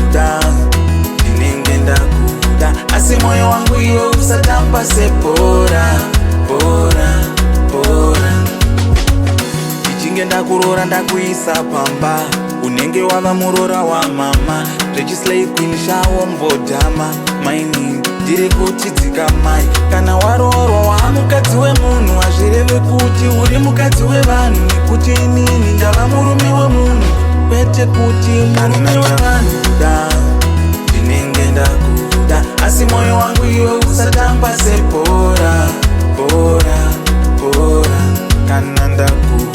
ndakuda, ndinenge ndakuda, asi moyo wangu iwe usatamba sepora, pora, pora. Ichinge ndakurora ndakuisa pamba, unenge wava murora wa mama, rechislay queen shawo mbodhama, maini ndiri kuchidzika mai. Kana waroorwa wamukadzi wemunhu, hazvireve kuti uri mukadzi wevanhu, nekuti inini ndava murume wemunhu, kwete kuti murume wevanhu. Ndinenge ndakuda, asi moyo wangu iwe usatamba sepora, pora, pora. Kana ndakuda